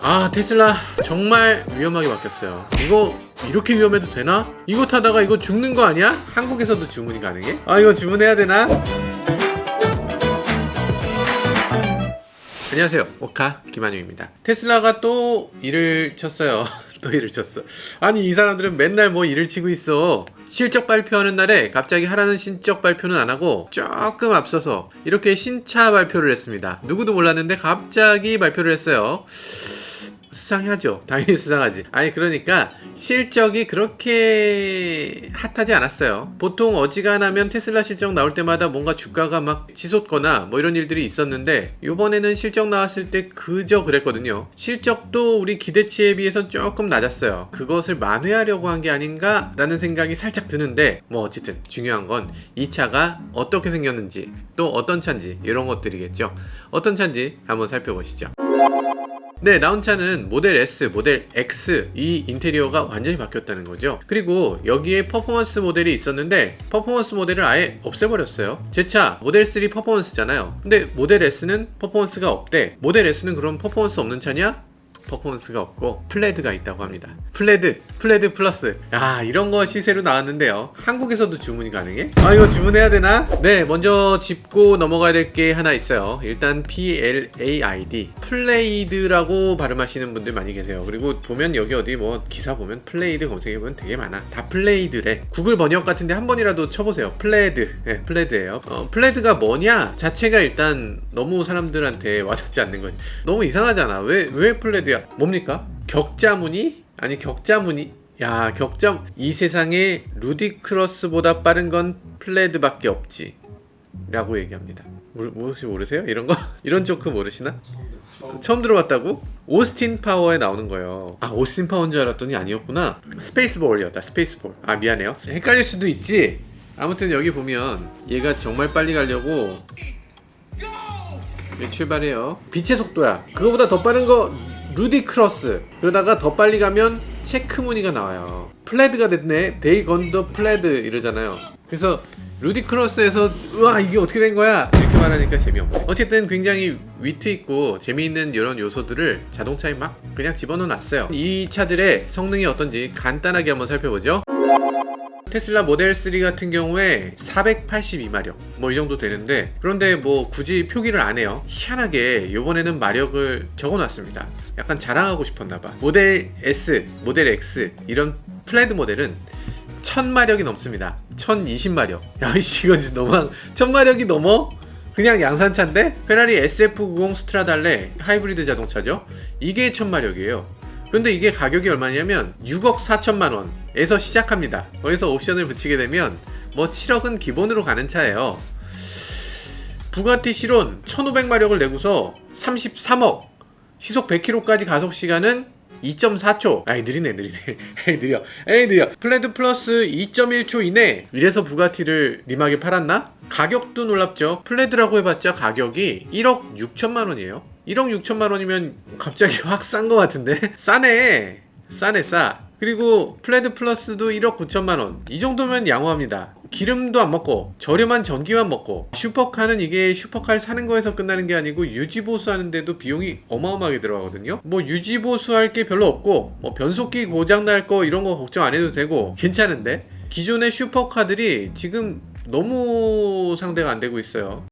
아, 테슬라 정말 위험하게 바뀌었어요. 이거 이렇게 위험해도 되나? 이거 타다가 이거 죽는 거 아니야? 한국에서도 주문이 가능해? 아, 이거 주문해야 되나? 안녕하세요, 오카 김한용입니다. 테슬라가 또 일을 쳤어요. 또 일을 쳤어. 아니, 이 사람들은 맨날 뭐 일을 치고 있어. 실적 발표하는 날에 갑자기 하라는 신적 발표는 안 하고 조금 앞서서 이렇게 신차 발표를 했습니다. 누구도 몰랐는데 갑자기 발표를 했어요. 수상하죠. 당연히 수상하지. 아니, 그러니까 실적이 그렇게 핫하지 않았어요. 보통 어지간하면 테슬라 실적 나올 때마다 뭔가 주가가 막 치솟거나 뭐 이런 일들이 있었는데, 요번에는 실적 나왔을 때 그저 그랬거든요. 실적도 우리 기대치에 비해서 조금 낮았어요. 그것을 만회하려고 한 게 아닌가 라는 생각이 살짝 드는데, 뭐 어쨌든 중요한 건 이 차가 어떻게 생겼는지, 또 어떤 차인지, 이런 것들이겠죠. 어떤 차인지 한번 살펴보시죠. 네, 나온 차는 모델 S, 모델 X 이 인테리어가 완전히 바뀌었다는 거죠. 그리고 여기에 퍼포먼스 모델이 있었는데 퍼포먼스 모델을 아예 없애버렸어요. 제 차 모델 3 퍼포먼스잖아요. 근데 모델 S는 퍼포먼스가 없대. 모델 S는 그럼 퍼포먼스 없는 차냐? 퍼포먼스가 없고 플레드가 있다고 합니다. 플레드 플러스. 야, 이런 거 시세로 나왔는데요. 한국에서도 주문이 가능해? 아, 이거 주문해야 되나? 네, 먼저 짚고 넘어가야 될 게 하나 있어요. 일단 PLAID 플레이드라고 발음하시는 분들 많이 계세요. 그리고 보면 여기 어디 뭐 기사 보면 플레이드 검색해보면 되게 많아. 다 플레이드래. 구글 번역 같은데 한 번이라도 쳐보세요. 플레드. 네, 플레드예요. 플레드가 뭐냐 자체가 일단 너무 사람들한테 와닿지 않는 거지. 너무 이상하잖아. 왜 플레드야? 뭡니까? 격자무늬? 아니, 격자무늬? 야, 이 세상에 루디크러스보다 빠른 건 플레드밖에 없지 라고 얘기합니다. 혹시 모르세요? 이런 거? 이런 조크 모르시나? 처음 들어봤다고? 오스틴 파워에 나오는 거예요. 아, 오스틴 파워인 줄 알았더니 아니었구나. 스페이스볼이었다. 스페이스볼. 아, 미안해요. 헷갈릴 수도 있지. 아무튼 여기 보면 얘가 정말 빨리 가려고 출발해요. 빛의 속도야. 그거보다 더 빠른 거 루디크러스. 그러다가 더 빨리 가면 체크무늬가 나와요. 플레드가 됐네. 데이 건더 플레드 이러잖아요. 그래서 루디크러스에서 우와, 이게 어떻게 된 거야? 이렇게 말하니까 재미없네. 어쨌든 굉장히 위트 있고 재미있는 이런 요소들을 자동차에 막 그냥 집어넣어 놨어요. 이 차들의 성능이 어떤지 간단하게 한번 살펴보죠. 테슬라 모델 3 같은 경우에 482마력 뭐 이 정도 되는데, 그런데 뭐 굳이 표기를 안 해요. 희한하게 요번에는 마력을 적어놨습니다. 약간 자랑하고 싶었나봐. 모델 S, 모델 X 이런 플레드 모델은 1000마력이 넘습니다. 1020마력. 야, 이씨, 이거 너무 1000마력이 넘어? 그냥 양산차인데? 페라리 SF90 스트라달레 하이브리드 자동차죠. 이게 1000마력이에요. 근데 이게 가격이 얼마냐면 6억 4천만 원에서 시작합니다. 거기서 옵션을 붙이게 되면 뭐 7억은 기본으로 가는 차예요. 부가티 시론 1500마력을 내고서 33억, 시속 100km까지 가속 시간은 2.4초. 아이, 느리네. 에이, 느려. 플레드 플러스 2.1초 이내. 이래서 부가티를 림하게 팔았나? 가격도 놀랍죠. 플레드라고 해봤자 가격이 1억 6천만 원이에요. 1억 6천만 원이면 갑자기 확 싼 거 같은데? 싸네. 싸. 그리고 플레드 플러스도 1억 9천만 원. 이 정도면 양호합니다. 기름도 안 먹고 저렴한 전기만 먹고. 슈퍼카는 이게 슈퍼카를 사는 거에서 끝나는 게 아니고 유지보수 하는데도 비용이 어마어마하게 들어가거든요. 뭐 유지보수 할 게 별로 없고 뭐 변속기 고장 날 거 이런 거 걱정 안 해도 되고 괜찮은데, 기존의 슈퍼카들이 지금 너무 상대가 안 되고 있어요.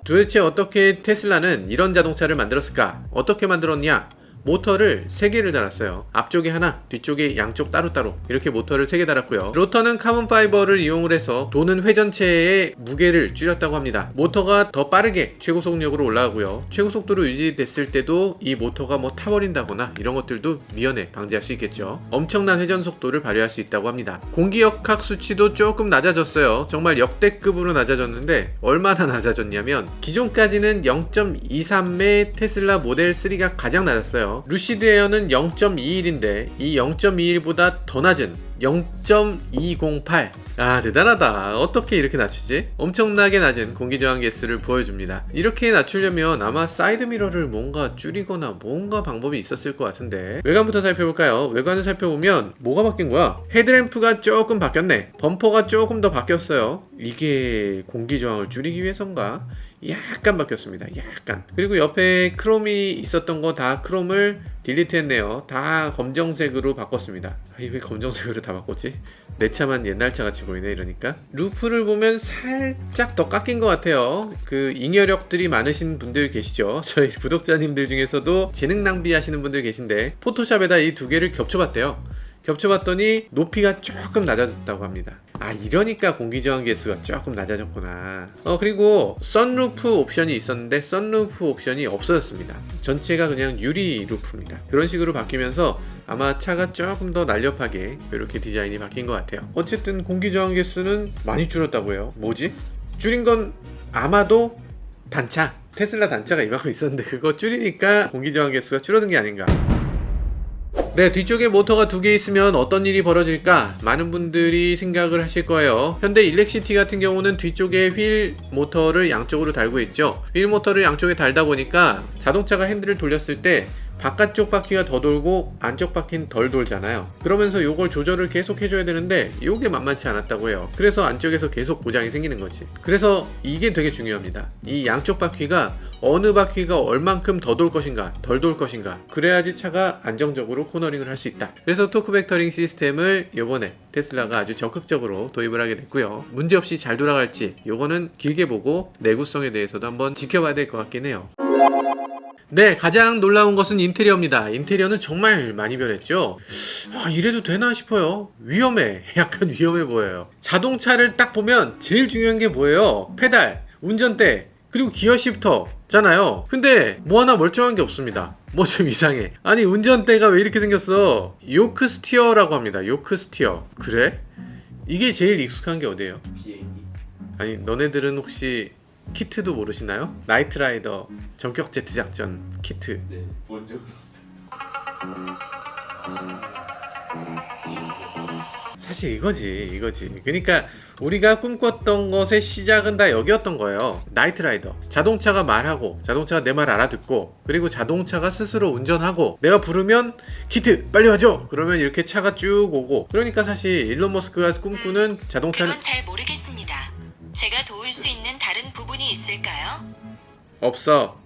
도대체 어떻게 테슬라는 이런 자동차를 만들었을까? 어떻게 만들었냐? 모터를 3개를 달았어요. 앞쪽에 하나, 뒤쪽에 양쪽 따로따로 이렇게 모터를 3개 달았고요. 로터는 카본 파이버를 이용을 해서 도는 회전체의 무게를 줄였다고 합니다. 모터가 더 빠르게 최고 속력으로 올라가고요. 최고 속도로 유지됐을 때도 이 모터가 뭐 타버린다거나 이런 것들도 미연에 방지할 수 있겠죠. 엄청난 회전 속도를 발휘할 수 있다고 합니다. 공기역학 수치도 조금 낮아졌어요. 정말 역대급으로 낮아졌는데, 얼마나 낮아졌냐면 기존까지는 0.23의 테슬라 모델 3가 가장 낮았어요. 루시드 에어는 0.21인데 이 0.21보다 더 낮은 0.208. 아, 대단하다. 어떻게 이렇게 낮추지? 엄청나게 낮은 공기저항 개수를 보여줍니다. 이렇게 낮추려면 아마 사이드미러를 뭔가 줄이거나 뭔가 방법이 있었을 것 같은데, 외관부터 살펴볼까요? 외관을 살펴보면 뭐가 바뀐 거야? 헤드램프가 조금 바뀌었네. 범퍼가 조금 더 바뀌었어요. 이게 공기저항을 줄이기 위해서인가? 약간 바뀌었습니다. 약간. 그리고 옆에 크롬이 있었던 거 다 크롬을 딜리트 했네요. 다 검정색으로 바꿨습니다. 왜 검정색으로 다 바꿨지? 내 차만 옛날 차 같이 보이네. 이러니까 루프를 보면 살짝 더 깎인 것 같아요. 그 잉여력들이 많으신 분들 계시죠? 저희 구독자님들 중에서도 재능 낭비하시는 분들 계신데 포토샵에다 이 두 개를 겹쳐봤대요. 겹쳐봤더니 높이가 조금 낮아졌다고 합니다. 아, 이러니까 공기저항 개수가 조금 낮아졌구나. 그리고 썬루프 옵션이 있었는데 썬루프 옵션이 없어졌습니다. 전체가 그냥 유리 루프입니다. 그런 식으로 바뀌면서 아마 차가 조금 더 날렵하게 이렇게 디자인이 바뀐 것 같아요. 어쨌든 공기저항 개수는 많이 줄었다고 해요. 뭐지? 줄인 건 아마도 단차, 테슬라 단차가 이만큼 있었는데 그거 줄이니까 공기저항 개수가 줄어든 게 아닌가. 네, 뒤쪽에 모터가 두 개 있으면 어떤 일이 벌어질까? 많은 분들이 생각을 하실 거예요. 현대 일렉시티 같은 경우는 뒤쪽에 휠 모터를 양쪽으로 달고 있죠. 휠 모터를 양쪽에 달다 보니까 자동차가 핸들을 돌렸을 때 바깥쪽 바퀴가 더 돌고 안쪽 바퀴는 덜 돌잖아요. 그러면서 요걸 조절을 계속 해줘야 되는데 요게 만만치 않았다고 해요. 그래서 안쪽에서 계속 고장이 생기는 거지. 그래서 이게 되게 중요합니다. 이 양쪽 바퀴가 어느 바퀴가 얼만큼 더 돌 것인가 덜 돌 것인가, 그래야지 차가 안정적으로 코너링을 할 수 있다. 그래서 토크 벡터링 시스템을 요번에 테슬라가 아주 적극적으로 도입을 하게 됐고요. 문제없이 잘 돌아갈지 요거는 길게 보고 내구성에 대해서도 한번 지켜봐야 될 것 같긴 해요. 네, 가장 놀라운 것은 인테리어입니다. 인테리어는 정말 많이 변했죠. 이래도 되나 싶어요. 위험해. 약간 위험해 보여요. 자동차를 딱 보면 제일 중요한 게 뭐예요? 페달, 운전대, 그리고 기어 시프터잖아요. 근데 뭐 하나 멀쩡한 게 없습니다. 뭐 좀 이상해. 아니, 운전대가 왜 이렇게 생겼어? 요크 스티어라고 합니다. 요크 스티어. 그래? 이게 제일 익숙한 게 어디예요? 비행기. 아니, 너네들은 혹시 키트도 모르시나요? 나이트라이더 전격 제트 작전 키트. 네, 먼저 그랬어요. 사실 이거지. 그러니까 우리가 꿈꿨던 것의 시작은 다 여기였던 거예요. 나이트라이더. 자동차가 말하고, 자동차가 내 말 알아듣고, 그리고 자동차가 스스로 운전하고, 내가 부르면 키트 빨리 와줘. 그러면 이렇게 차가 쭉 오고. 그러니까 사실 일론 머스크가 꿈꾸는 자동차는 그건 잘 모르겠습니다. 제가 도울 수 있는 다른 부분이 있을까요? 없어.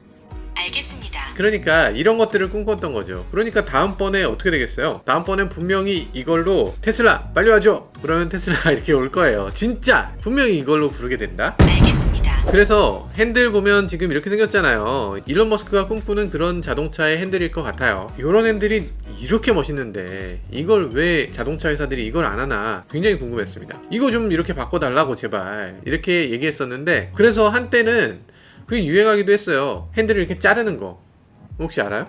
알겠습니다. 그러니까 이런 것들을 꿈꿨던 거죠. 그러니까 다음번에 어떻게 되겠어요? 다음번엔 분명히 이걸로 테슬라 빨리 와줘. 그러면 테슬라가 이렇게 올 거예요. 진짜 분명히 이걸로 부르게 된다. 알겠습니다. 그래서 핸들 보면 지금 이렇게 생겼잖아요. 일론 머스크가 꿈꾸는 그런 자동차의 핸들일 것 같아요. 이런 핸들이 이렇게 멋있는데 이걸 왜 자동차 회사들이 이걸 안 하나 굉장히 궁금했습니다. 이거 좀 이렇게 바꿔달라고 제발, 이렇게 얘기했었는데, 그래서 한때는 그게 유행하기도 했어요. 핸들을 이렇게 자르는 거. 혹시 알아요?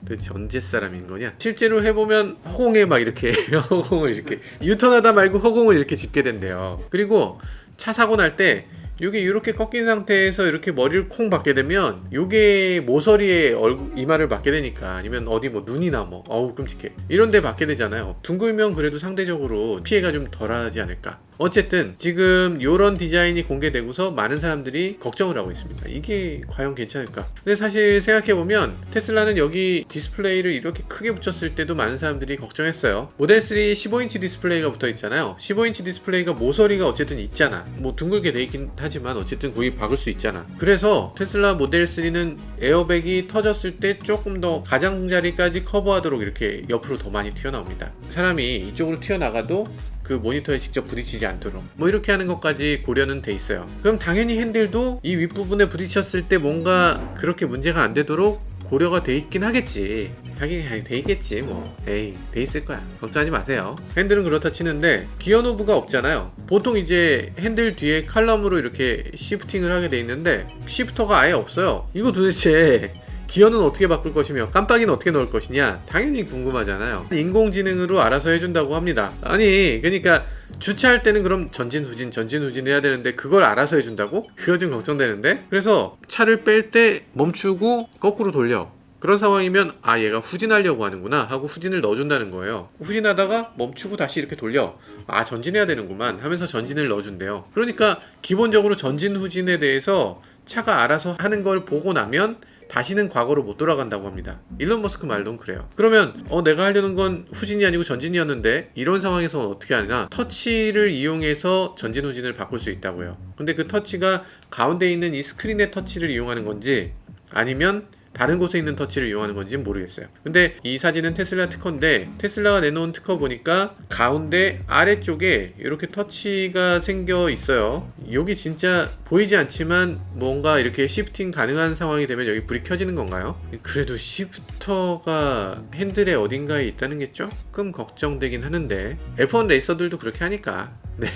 도대체 언제 사람인 거냐? 실제로 해보면 허공에 막 이렇게 허공을 이렇게 유턴하다 말고 허공을 이렇게 짚게 된대요. 그리고 차 사고 날 때 요게 이렇게 꺾인 상태에서 이렇게 머리를 콩 박게 되면 요게 모서리에 이마를 맞게 되니까, 아니면 어디 뭐 눈이나 뭐 어우 끔찍해 이런 데 맞게 되잖아요. 둥글면 그래도 상대적으로 피해가 좀 덜하지 않을까. 어쨌든 지금 요런 디자인이 공개되고서 많은 사람들이 걱정을 하고 있습니다. 이게 과연 괜찮을까? 근데 사실 생각해보면 테슬라는 여기 디스플레이를 이렇게 크게 붙였을 때도 많은 사람들이 걱정했어요. 모델 3 15인치 디스플레이가 붙어 있잖아요. 15인치 디스플레이가 모서리가 어쨌든 있잖아. 뭐 둥글게 돼 있긴 하지만 어쨌든 거기 박을 수 있잖아. 그래서 테슬라 모델 3는 에어백이 터졌을 때 조금 더 가장자리까지 커버하도록 이렇게 옆으로 더 많이 튀어나옵니다. 사람이 이쪽으로 튀어나가도 그 모니터에 직접 부딪히지 않도록 뭐 이렇게 하는 것까지 고려는 돼 있어요. 그럼 당연히 핸들도 이 윗부분에 부딪혔을 때 뭔가 그렇게 문제가 안 되도록 고려가 돼 있긴 하겠지. 하긴 돼 있겠지 뭐. 에이, 돼 있을 거야. 걱정하지 마세요. 핸들은 그렇다 치는데 기어 노브가 없잖아요. 보통 이제 핸들 뒤에 칼럼으로 이렇게 시프팅을 하게 돼 있는데 시프터가 아예 없어요. 이거 도대체 기어는 어떻게 바꿀 것이며 깜빡이는 어떻게 넣을 것이냐, 당연히 궁금하잖아요. 인공지능으로 알아서 해준다고 합니다. 아니, 그러니까 주차할 때는 그럼 전진 후진 해야 되는데 그걸 알아서 해준다고? 그거 좀 걱정되는데? 그래서 차를 뺄 때 멈추고 거꾸로 돌려. 그런 상황이면 아, 얘가 후진하려고 하는구나 하고 후진을 넣어준다는 거예요. 후진하다가 멈추고 다시 이렇게 돌려. 아, 전진해야 되는구만 하면서 전진을 넣어준대요. 그러니까 기본적으로 전진 후진에 대해서 차가 알아서 하는 걸 보고 나면 다시는 과거로 못 돌아간다고 합니다. 일론 머스크 말로는 그래요. 그러면 내가 하려는 건 후진이 아니고 전진이었는데 이런 상황에서 어떻게 하냐? 터치를 이용해서 전진 후진을 바꿀 수 있다고요. 근데 그 터치가 가운데 있는 이 스크린의 터치를 이용하는 건지 아니면 다른 곳에 있는 터치를 이용하는 건지는 모르겠어요. 근데 이 사진은 테슬라 특허인데 테슬라가 내놓은 특허 보니까 가운데 아래쪽에 이렇게 터치가 생겨 있어요. 여기 진짜 보이지 않지만 뭔가 이렇게 시프팅 가능한 상황이 되면 여기 불이 켜지는 건가요? 그래도 시프터가 핸들에 어딘가에 있다는 게 조금 걱정되긴 하는데 F1 레이서들도 그렇게 하니까 네.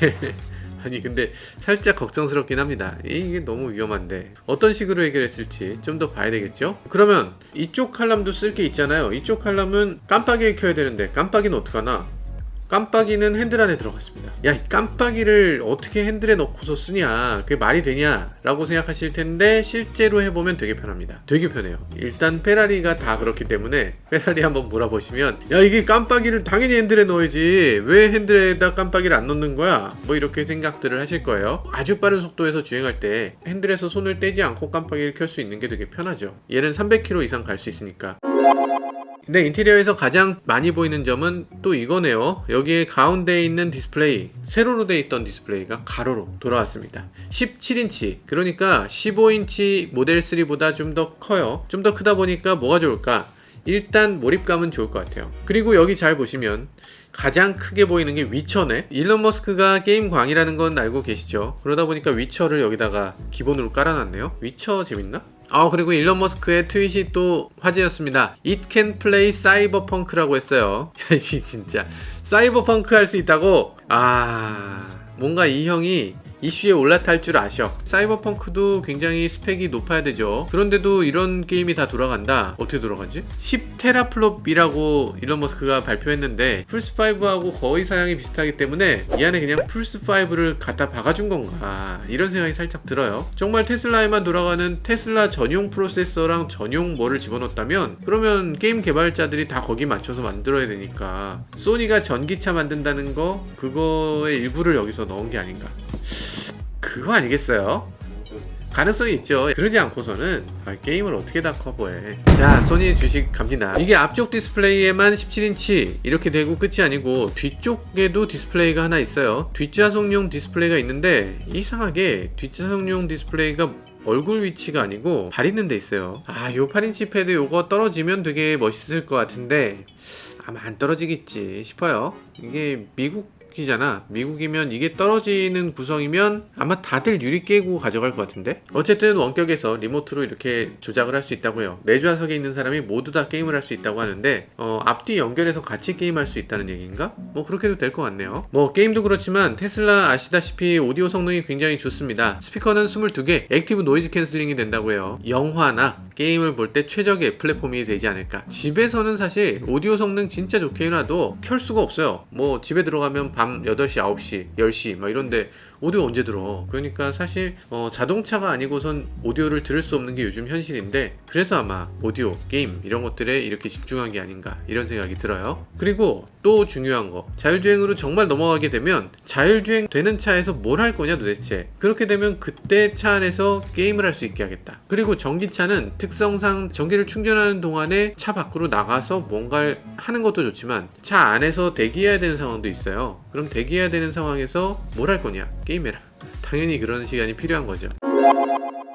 아니 근데 살짝 걱정스럽긴 합니다. 이게 너무 위험한데 어떤 식으로 해결했을지 좀 더 봐야 되겠죠? 그러면 이쪽 칼럼도 쓸 게 있잖아요. 이쪽 칼럼은 깜빡이를 켜야 되는데 깜빡이는 어떡하나? 깜빡이는 핸들 안에 들어갔습니다. 야, 이 깜빡이를 어떻게 핸들에 넣고서 쓰냐, 그게 말이 되냐 라고 생각하실 텐데 실제로 해보면 되게 편합니다. 되게 편해요. 일단 페라리가 다 그렇기 때문에 페라리 한번 몰아보시면 야, 이게 깜빡이를 당연히 핸들에 넣어야지 왜 핸들에다 깜빡이를 안 넣는 거야? 뭐 이렇게 생각들을 하실 거예요. 아주 빠른 속도에서 주행할 때 핸들에서 손을 떼지 않고 깜빡이를 켤 수 있는 게 되게 편하죠. 얘는 300km 이상 갈 수 있으니까. 근데 인테리어에서 가장 많이 보이는 점은 또 이거네요. 여기에 가운데에 있는 디스플레이, 세로로 돼 있던 디스플레이가 가로로 돌아왔습니다. 17인치, 그러니까 15인치 모델 3보다 좀 더 커요. 좀 더 크다 보니까 뭐가 좋을까? 일단 몰입감은 좋을 것 같아요. 그리고 여기 잘 보시면 가장 크게 보이는 게 위쳐네. 일론 머스크가 게임 광이라는 건 알고 계시죠? 그러다 보니까 위쳐를 여기다가 기본으로 깔아놨네요. 위쳐 재밌나? 그리고 일론 머스크의 트윗이 또 화제였습니다. It can play cyberpunk라고 했어요. 야, 진짜 사이버펑크 할 수 있다고? 뭔가 이 형이 이슈에 올라탈 줄 아셔. 사이버펑크도 굉장히 스펙이 높아야 되죠. 그런데도 이런 게임이 다 돌아간다. 어떻게 돌아가지? 10테라플롭이라고 일론 머스크가 발표했는데 플스5하고 거의 사양이 비슷하기 때문에 이 안에 그냥 플스5를 갖다 박아준 건가, 이런 생각이 살짝 들어요. 정말 테슬라에만 돌아가는 테슬라 전용 프로세서랑 전용 뭐를 집어넣었다면 그러면 게임 개발자들이 다 거기 맞춰서 만들어야 되니까 소니가 전기차 만든다는 거, 그거의 일부를 여기서 넣은 게 아닌가. 그거 아니겠어요? 가능성이 있죠. 그러지 않고서는 게임을 어떻게 다 커버해. 자, 소니 주식 갑니다. 이게 앞쪽 디스플레이에만 17인치 이렇게 되고 끝이 아니고 뒤쪽에도 디스플레이가 하나 있어요. 뒷좌석용 디스플레이가 있는데 이상하게 뒷좌석용 디스플레이가 얼굴 위치가 아니고 발 있는 데 있어요. 요 8인치 패드 요거 떨어지면 되게 멋있을 것 같은데 아마 안 떨어지겠지 싶어요. 이게 미국이잖아. 미국이면 이게 떨어지는 구성이면 아마 다들 유리 깨고 가져갈 것 같은데. 어쨌든 원격에서 리모트로 이렇게 조작을 할 수 있다고요. 내 좌석에 있는 사람이 모두 다 게임을 할 수 있다고 하는데 앞뒤 연결해서 같이 게임할 수 있다는 얘기인가? 뭐 그렇게 해도 될 것 같네요. 뭐 게임도 그렇지만 테슬라 아시다시피 오디오 성능이 굉장히 좋습니다. 스피커는 22개, 액티브 노이즈 캔슬링이 된다고 해요. 영화나 게임을 볼 때 최적의 플랫폼이 되지 않을까. 집에서는 사실 오디오 성능 진짜 좋게 해놔도 켤 수가 없어요. 뭐 집에 들어가면 밤 8시, 9시, 10시 막 이런데 오디오 언제 들어. 그러니까 사실 자동차가 아니고선 오디오를 들을 수 없는 게 요즘 현실인데, 그래서 아마 오디오, 게임 이런 것들에 이렇게 집중한 게 아닌가 이런 생각이 들어요. 그리고 또 중요한 거, 자율주행으로 정말 넘어가게 되면 자율주행 되는 차에서 뭘 할 거냐 도대체. 그렇게 되면 그때 차 안에서 게임을 할 수 있게 하겠다. 그리고 전기차는 특성상 전기를 충전하는 동안에 차 밖으로 나가서 뭔가를 하는 것도 좋지만 차 안에서 대기해야 되는 상황도 있어요. 그럼 대기해야 되는 상황에서 뭘 할 거냐? 게임해라. 당연히 그런 시간이 필요한 거죠.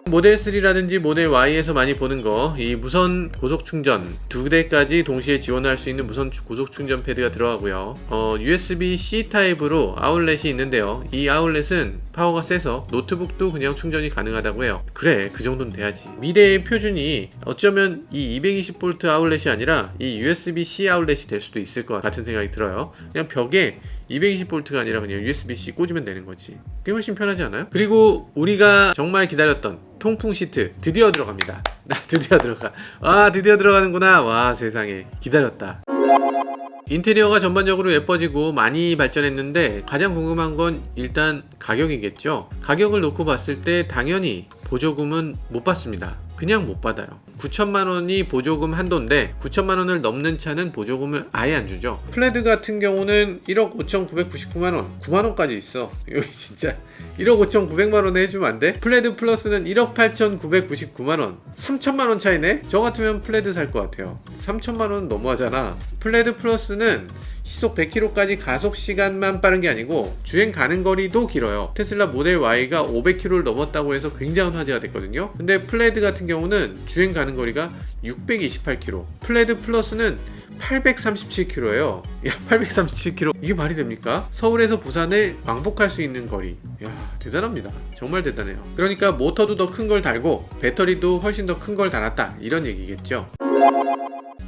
모델 3라든지 모델 Y에서 많이 보는 거, 이 무선 고속 충전 2대까지 동시에 지원할 수 있는 무선 고속 충전 패드가 들어가고요. USB-C 타입으로 아울렛이 있는데요. 이 아울렛은 파워가 세서 노트북도 그냥 충전이 가능하다고 해요. 그래, 그 정도는 돼야지. 미래의 표준이 어쩌면 이 220V 아울렛이 아니라 이 USB-C 아울렛이 될 수도 있을 것 같은 생각이 들어요. 그냥 벽에 220V가 아니라 그냥 USB-C 꽂으면 되는 거지. 그게 훨씬 편하지 않아요? 그리고 우리가 정말 기다렸던 통풍 시트 드디어 들어갑니다. 드디어 들어가. 드디어 들어가는구나. 와, 세상에, 기다렸다. 인테리어가 전반적으로 예뻐지고 많이 발전했는데 가장 궁금한 건 일단 가격이겠죠. 가격을 놓고 봤을 때 당연히 보조금은 못 받습니다. 그냥 못 받아요. 9천만 원이 보조금 한도인데 9천만 원을 넘는 차는 보조금을 아예 안 주죠. 플레드 같은 경우는 1억 5,999만 원, 9만 원까지 있어. 여기 진짜 1억 5,900만 원에 해주면 안 돼? 플레드 플러스는 1억 8,999만 원, 3천만 원 차이네. 저 같으면 플레드 살 것 같아요. 3천만 원 너무하잖아. 플레드 플러스는 시속 100km까지 가속 시간만 빠른 게 아니고 주행 가는 거리도 길어요. 테슬라 모델 Y가 500km를 넘었다고 해서 굉장한 화제가 됐거든요. 근데 플레드 같은 경우는 주행 가는 거리가 628km. 플레드 플러스는 837km예요. 야, 837km 이게 말이 됩니까? 서울에서 부산을 왕복할 수 있는 거리. 야, 대단합니다. 정말 대단해요. 그러니까 모터도 더 큰 걸 달고 배터리도 훨씬 더 큰 걸 달았다, 이런 얘기겠죠.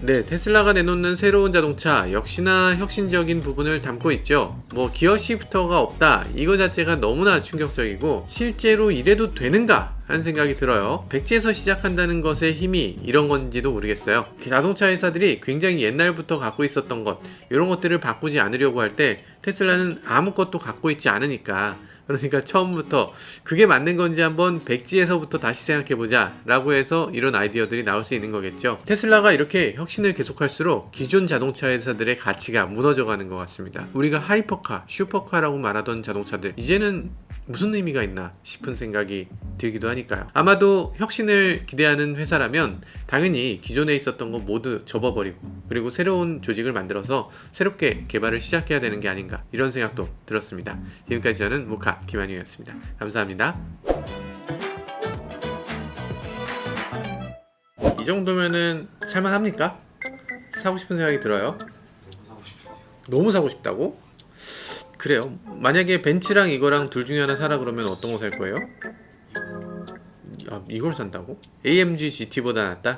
네, 테슬라가 내놓는 새로운 자동차 역시나 혁신적인 부분을 담고 있죠. 뭐 기어 시프터가 없다, 이거 자체가 너무나 충격적이고 실제로 이래도 되는가 하는 생각이 들어요. 백지에서 시작한다는 것의 힘이 이런 건지도 모르겠어요. 자동차 회사들이 굉장히 옛날부터 갖고 있었던 것, 이런 것들을 바꾸지 않으려고 할 때 테슬라는 아무것도 갖고 있지 않으니까, 그러니까 처음부터 그게 맞는 건지 한번 백지에서부터 다시 생각해보자 라고 해서 이런 아이디어들이 나올 수 있는 거겠죠. 테슬라가 이렇게 혁신을 계속할수록 기존 자동차 회사들의 가치가 무너져가는 것 같습니다. 우리가 하이퍼카, 슈퍼카라고 말하던 자동차들 이제는 무슨 의미가 있나 싶은 생각이 들기도 하니까요. 아마도 혁신을 기대하는 회사라면 당연히 기존에 있었던 거 모두 접어버리고 그리고 새로운 조직을 만들어서 새롭게 개발을 시작해야 되는 게 아닌가, 이런 생각도 들었습니다. 지금까지 저는 모카 김한유였습니다. 감사합니다. 이 정도면은 살만합니까? 사고 싶은 생각이 들어요. 너무 사고 싶어요. 너무 사고 싶다고? 그래요. 만약에 벤츠랑 이거랑 둘 중에 하나 사라 그러면 어떤 거 살 거예요? 아, 이걸 산다고? AMG GT보다 낫다?